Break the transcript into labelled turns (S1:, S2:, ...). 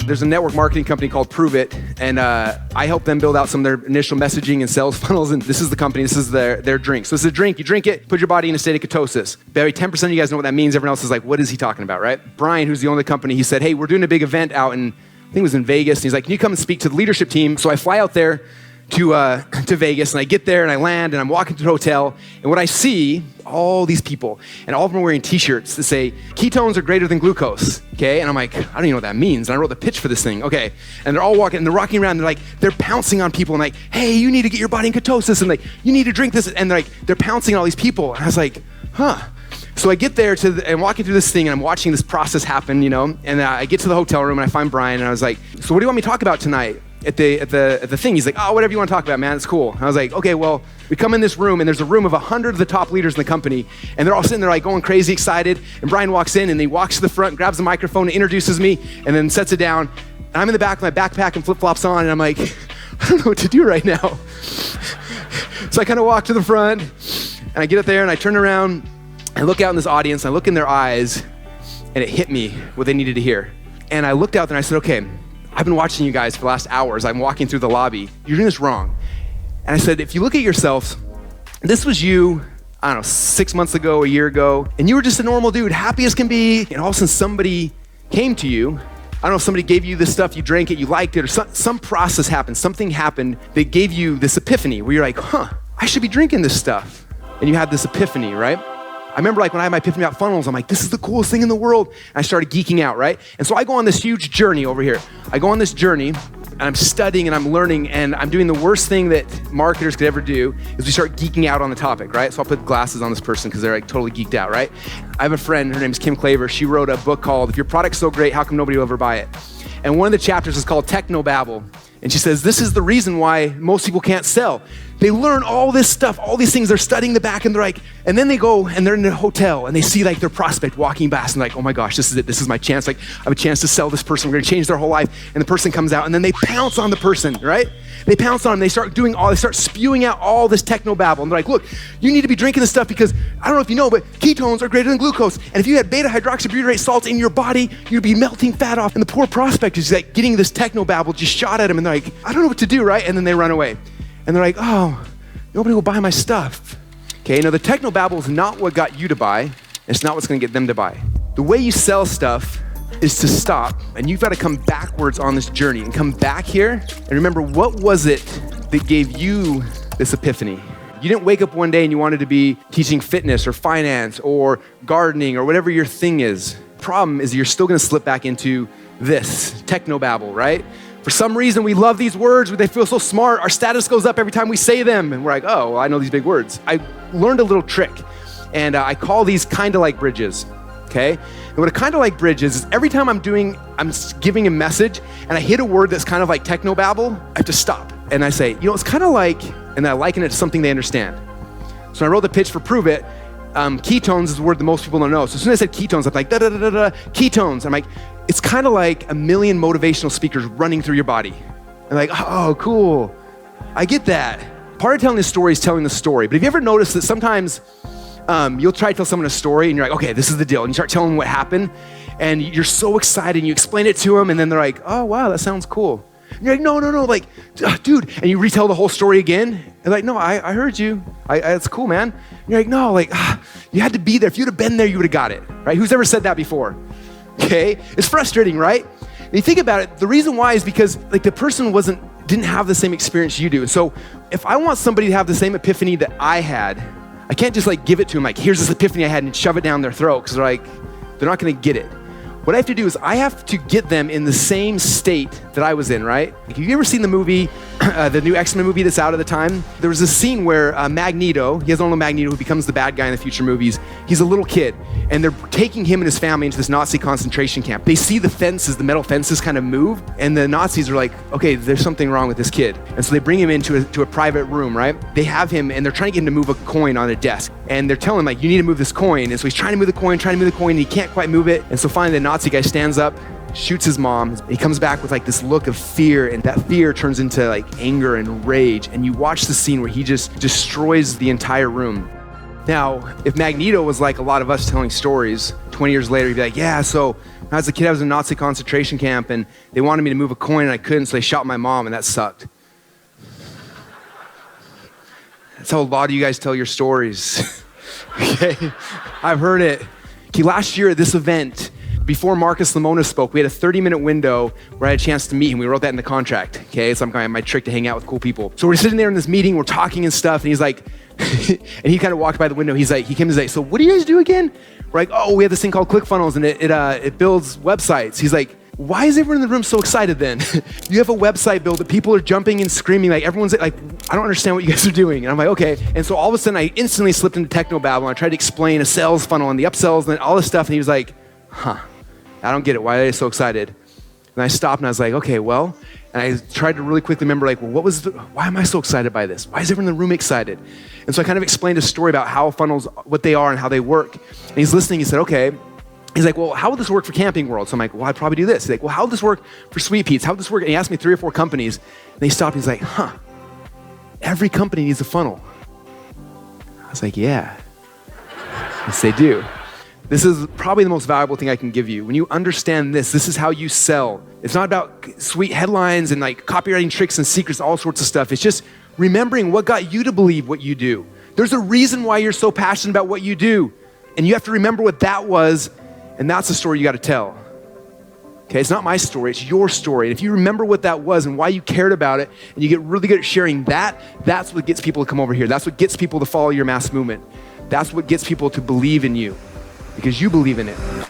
S1: There's a network marketing company called Prove It, and I help them build out some of their initial messaging and sales funnels, and this is the company, this is their drink. So this is a drink, you drink it, put your body in a state of ketosis. Barely 10% of you guys know what that means. Everyone else is like, what is he talking about, right? Brian, who's the owner of the company, he said, hey, we're doing a big event out in, I think it was in Vegas, and he's like, can you come and speak to the leadership team? So I fly out there to Vegas, and I get there and I land and I'm walking to the hotel, and what I see, all these people, and all of them are wearing t-shirts that say, ketones are greater than glucose, okay? And I'm like, I don't even know what that means. And I wrote the pitch for this thing, okay. And they're all walking, and they're rocking around, and they're pouncing on people, and like, hey, you need to get your body in ketosis, and like, you need to drink this, and they're pouncing on all these people. And I was like, huh. So I get there and walking through this thing, and I'm watching this process happen, you know, and I get to the hotel room, and I find Brian, and I was like, so what do you want me to talk about tonight? At the thing, he's like, oh, whatever you want to talk about, man, it's cool. And I was like, okay, well, we come in this room, and there's a room of 100 of the top leaders in the company, and they're all sitting there like going crazy excited, and Brian walks in, and he walks to the front, grabs the microphone, and introduces me, and then sets it down, and I'm in the back with my backpack and flip-flops on, and I'm like, I don't know what to do right now. So I kind of walk to the front, and I get up there, and I turn around, I look out in this audience, I look in their eyes, and it hit me what they needed to hear. And I looked out there, and I said, okay, I've been watching you guys for the last hours. I'm walking through the lobby. You're doing this wrong. And I said, if you look at yourselves, this was you, I don't know, 6 months ago, a year ago, and you were just a normal dude, happy as can be, and all of a sudden somebody came to you. I don't know if somebody gave you this stuff, you drank it, you liked it, or some process happened, something happened that gave you this epiphany where you're like, huh, I should be drinking this stuff. And you had this epiphany, right? I remember like when I had my epiphany about funnels, I'm like, this is the coolest thing in the world. And I started geeking out, right? And so I go on this huge journey over here. I go on this journey and I'm studying and I'm learning and I'm doing the worst thing that marketers could ever do is we start geeking out on the topic, right? So I'll put glasses on this person because they're like totally geeked out, right? I have a friend, her name's Kim Klaver. She wrote a book called, If Your Product's So Great, How Come Nobody Will Ever Buy It? And one of the chapters is called Technobabble. And she says, this is the reason why most people can't sell. They learn all this stuff, all these things, they're studying the back and they're like, and then they go and they're in a hotel and they see like their prospect walking past and like, oh my gosh, this is it, this is my chance. Like I have a chance to sell this person, we're gonna change their whole life. And the person comes out and then they pounce on the person, right? They pounce on them, they start spewing out all this technobabble. And they're like, look, you need to be drinking this stuff because I don't know if you know, but ketones are greater than glucose. And if you had beta hydroxybutyrate salts in your body, you'd be melting fat off. And the poor prospect is like getting this technobabble just shot at him and they're like, I don't know what to do, right? And then they run away. And they're like, oh, nobody will buy my stuff. Okay, now the technobabble is not what got you to buy. It's not what's gonna get them to buy. The way you sell stuff is to stop, and you've got to come backwards on this journey and come back here and remember what was it that gave you this epiphany. You didn't wake up one day and you wanted to be teaching fitness or finance or gardening or whatever your thing is. Problem is you're still gonna slip back into this technobabble, right? For some reason, we love these words, they feel so smart. Our status goes up every time we say them. And we're like, oh, well, I know these big words. I learned a little trick, and I call these kind of like bridges, okay? And what a kind of like bridge is every time I'm giving a message, and I hit a word that's kind of like technobabble, I have to stop. And I say, you know, it's kind of like, and I liken it to something they understand. So I wrote the pitch for Prove It. Ketones is the word that most people don't know. So as soon as I said ketones, I'm like, da-da-da-da-da, ketones. I'm like, it's kind of like a million motivational speakers running through your body. And like, oh, cool. I get that. Part of telling this story is telling the story. But have you ever noticed that sometimes you'll try to tell someone a story and you're like, okay, this is the deal. And you start telling them what happened and you're so excited and you explain it to them and then they're like, oh, wow, that sounds cool. And you're like, no, like, dude. And you retell the whole story again. And like, no, I heard you. It's cool, man. And you're like, no, like, you had to be there. If you'd have been there, you would have got it, right? Who's ever said that before? Okay, it's frustrating, right? And you think about it, the reason why is because like the person didn't have the same experience you do. So if I want somebody to have the same epiphany that I had, I can't just like give it to them like, here's this epiphany I had and shove it down their throat because they're not gonna get it. What I have to do is I have to get them in the same state that I was in, right? Like, have you ever seen the movie, the new X-Men movie that's out at the time? There was a scene where Magneto, you guys don't know Magneto, who becomes the bad guy in the future movies. He's a little kid, and they're taking him and his family into this Nazi concentration camp. They see the fences, the metal fences kind of move, and the Nazis are like, okay, there's something wrong with this kid. And so they bring him into a private room, right? They have him, and they're trying to get him to move a coin on a desk. And they're telling him, like, you need to move this coin. And so he's trying to move the coin, and he can't quite move it. And so finally the Nazi guy stands up, shoots his mom. He comes back with like this look of fear, and that fear turns into like anger and rage. And you watch the scene where he just destroys the entire room. Now, if Magneto was like a lot of us telling stories 20 years later, he'd be like, yeah, so when I was a kid, I was in a Nazi concentration camp and they wanted me to move a coin and I couldn't, so they shot my mom and that sucked. That's how a lot of you guys tell your stories. Okay, I've heard it. Okay, last year at this event, before Marcus Lamona spoke, we had a 30-minute window where I had a chance to meet him. We wrote that in the contract, okay? So I'm kind of my trick to hang out with cool people. So we're sitting there in this meeting, we're talking and stuff, and he's like, and he kind of walked by the window. He came and he's like, so what do you guys do again? We're like, oh, we have this thing called ClickFunnels, and it builds websites. He's like, why is everyone in the room so excited then? You have a website build that people are jumping and screaming, like everyone's like, I don't understand what you guys are doing. And I'm like, okay. And so all of a sudden I instantly slipped into technobabble and I tried to explain a sales funnel and the upsells and all this stuff. And he was like, I don't get it. Why are they so excited? And I stopped and I was like, okay, well, and I tried to really quickly remember like, well, why am I so excited by this? Why is everyone in the room excited? And so I kind of explained a story about how funnels, what they are and how they work. And he's listening, he said, okay. He's like, well, how would this work for Camping World? So I'm like, well, I'd probably do this. He's like, well, how would this work for Sweet Pete's? How would this work? And he asked me 3 or 4 companies. And he stopped and he's like, every company needs a funnel. I was like, yeah. Yes, they do. This is probably the most valuable thing I can give you. When you understand this is how you sell. It's not about sweet headlines and like copywriting tricks and secrets, all sorts of stuff. It's just remembering what got you to believe what you do. There's a reason why you're so passionate about what you do. And you have to remember what that was. And that's the story you got to tell. Okay, it's not my story, it's your story. And if you remember what that was and why you cared about it, and you get really good at sharing that, that's what gets people to come over here. That's what gets people to follow your mass movement. That's what gets people to believe in you, because you believe in it.